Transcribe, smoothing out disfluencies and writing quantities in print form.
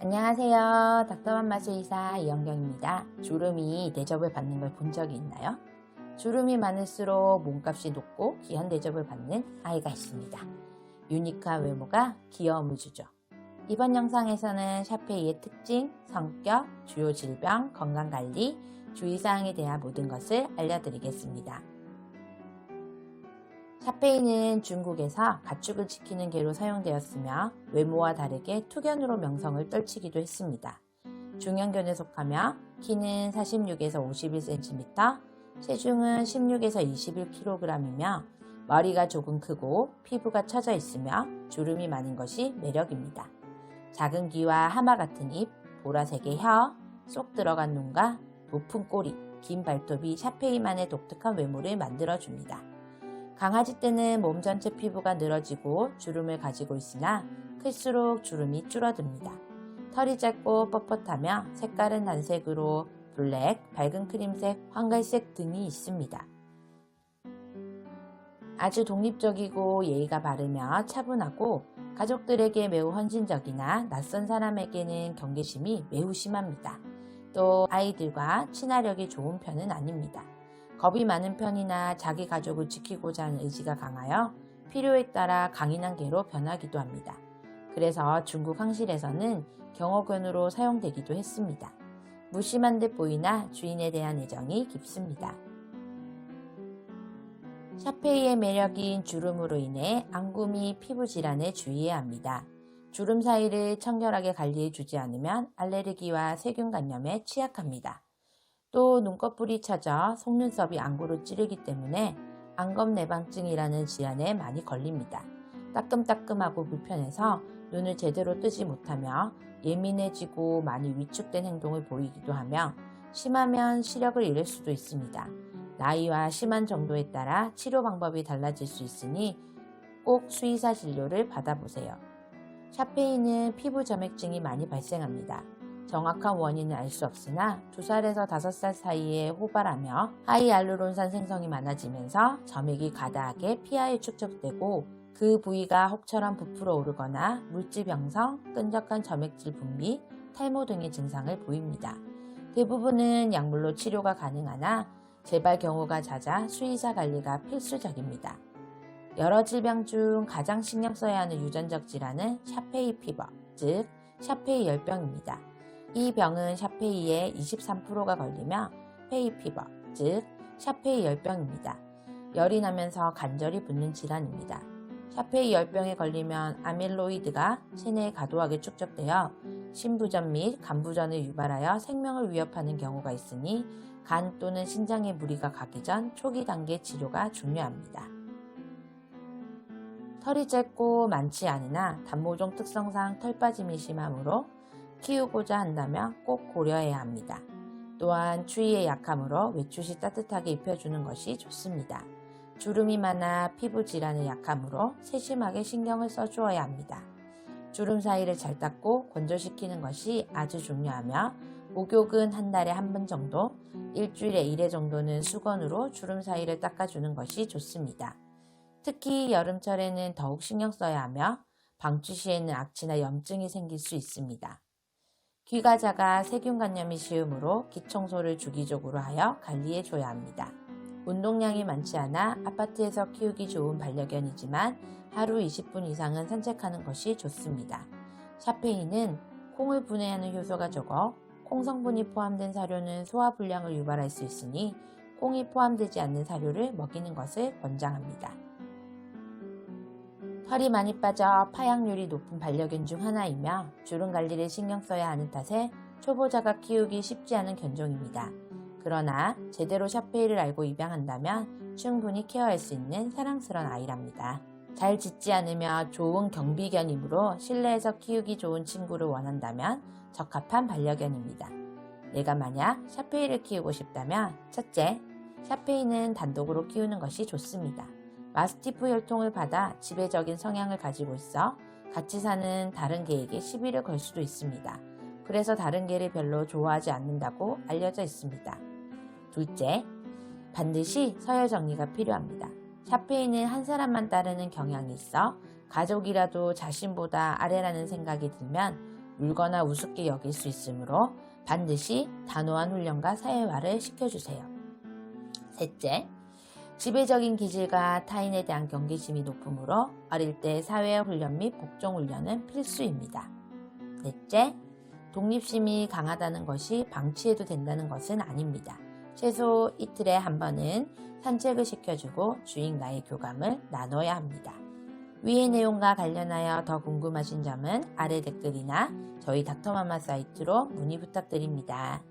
안녕하세요. 닥터맘마수의사 이영경입니다. 주름이 대접을 받는 걸 본 적이 있나요? 주름이 많을수록 몸값이 높고 귀한 대접을 받는 아이가 있습니다. 유니크한 외모가 귀여움을 주죠. 이번 영상에서는 샤페이의 특징, 성격, 주요 질병, 건강관리, 주의사항에 대한 모든 것을 알려드리겠습니다. 샤페이는 중국에서 가축을 지키는 개로 사용되었으며 외모와 다르게 투견으로 명성을 떨치기도 했습니다. 중형견에 속하며 키는 46에서 51cm, 체중은 16에서 21kg이며 머리가 조금 크고 피부가 처져 있으며 주름이 많은 것이 매력입니다. 작은 귀와 하마 같은 입, 보라색의 혀, 쏙 들어간 눈과 높은 꼬리, 긴 발톱이 샤페이만의 독특한 외모를 만들어줍니다. 강아지 떼는 몸 전체 피부가 늘어지고 주름을 가지고 있으나 클수록 주름이 줄어듭니다. 털이 짧고 뻣뻣하며 색깔은 단색으로 블랙, 밝은 크림색, 황갈색 등이 있습니다. 아주 독립적이고 예의가 바르며 차분하고 가족들에게 매우 헌신적이나 낯선 사람에게는 경계심이 매우 심합니다. 또 아이들과 친화력이 좋은 편은 아닙니다. 겁이 많은 편이나 자기 가족을 지키고자 하는 의지가 강하여 필요에 따라 강인한 개로 변하기도 합니다. 그래서 중국 황실에서는 경호견으로 사용되기도 했습니다. 무심한 듯 보이나 주인에 대한 애정이 깊습니다. 샤페이의 매력인 주름으로 인해 안구 피부 질환에 주의해야 합니다. 주름 사이를 청결하게 관리해주지 않으면 알레르기와 세균 감염에 취약합니다. 또 눈꺼풀이 처져 속눈썹이 안구로 찌르기 때문에 안검내방증이라는 질환에 많이 걸립니다. 따끔따끔하고 불편해서 눈을 제대로 뜨지 못하며 예민해지고 많이 위축된 행동을 보이기도 하며 심하면 시력을 잃을 수도 있습니다. 나이와 심한 정도에 따라 치료 방법이 달라질 수 있으니 꼭 수의사 진료를 받아보세요. 샤페이는 피부 점액증이 많이 발생합니다. 정확한 원인은 알 수 없으나 2살에서 5살 사이에 호발하며 하이알루론산 생성이 많아지면서 점액이 과다하게 피하에 축적되고 그 부위가 혹처럼 부풀어 오르거나 물집 형성, 끈적한 점액질 분비, 탈모 등의 증상을 보입니다. 대부분은 약물로 치료가 가능하나 재발 경우가 잦아 수의사 관리가 필수적입니다. 여러 질병 중 가장 신경 써야 하는 유전적 질환은 샤페이 피버, 즉 샤페이 열병입니다. 이 병은 샤페이의 23%가 걸리며 페이 피버, 즉 샤페이 열병입니다. 열이 나면서 간절히 붓는 질환입니다. 샤페이 열병에 걸리면 아밀로이드가 체내에 과도하게 축적되어 심부전 및 간부전을 유발하여 생명을 위협하는 경우가 있으니 간 또는 신장에 무리가 가기 전 초기 단계 치료가 중요합니다. 털이 짧고 많지 않으나 단모종 특성상 털 빠짐이 심하므로 키우고자 한다면 꼭 고려해야 합니다. 또한 추위에 약하므로 외출 시 따뜻하게 입혀주는 것이 좋습니다. 주름이 많아 피부 질환에 약하므로 세심하게 신경을 써주어야 합니다. 주름 사이를 잘 닦고 건조시키는 것이 아주 중요하며 목욕은 한 달에 한 번 정도, 일주일에 1회 정도는 수건으로 주름 사이를 닦아주는 것이 좋습니다. 특히 여름철에는 더욱 신경 써야 하며 방치 시에는 악취나 염증이 생길 수 있습니다. 귀가 작아 세균 감염이 쉬우므로 귀 청소를 주기적으로 하여 관리해줘야 합니다. 운동량이 많지 않아 아파트에서 키우기 좋은 반려견이지만 하루 20분 이상은 산책하는 것이 좋습니다. 샤페이는 콩을 분해하는 효소가 적어 콩 성분이 포함된 사료는 소화불량을 유발할 수 있으니 콩이 포함되지 않는 사료를 먹이는 것을 권장합니다. 털이 많이 빠져 파양률이 높은 반려견 중 하나이며 주름 관리를 신경 써야 하는 탓에 초보자가 키우기 쉽지 않은 견종입니다. 그러나 제대로 샤페이를 알고 입양한다면 충분히 케어할 수 있는 사랑스러운 아이랍니다. 잘 짖지 않으며 좋은 경비견이므로 실내에서 키우기 좋은 친구를 원한다면 적합한 반려견입니다. 내가 만약 샤페이를 키우고 싶다면 첫째, 샤페이는 단독으로 키우는 것이 좋습니다. 마스티프 혈통을 받아 지배적인 성향을 가지고 있어 같이 사는 다른 개에게 시비를 걸 수도 있습니다. 그래서 다른 개를 별로 좋아하지 않는다고 알려져 있습니다. 둘째, 반드시 서열 정리가 필요합니다. 샤페이는 한 사람만 따르는 경향이 있어 가족이라도 자신보다 아래라는 생각이 들면 울거나 우습게 여길 수 있으므로 반드시 단호한 훈련과 사회화를 시켜주세요. 셋째, 지배적인 기질과 타인에 대한 경계심이 높으므로 어릴 때 사회훈련 및 복종훈련은 필수입니다. 넷째, 독립심이 강하다는 것이 방치해도 된다는 것은 아닙니다. 최소 이틀에 한 번은 산책을 시켜주고 주인과의 교감을 나눠야 합니다. 위의 내용과 관련하여 더 궁금하신 점은 아래 댓글이나 저희 닥터마마 사이트로 문의 부탁드립니다.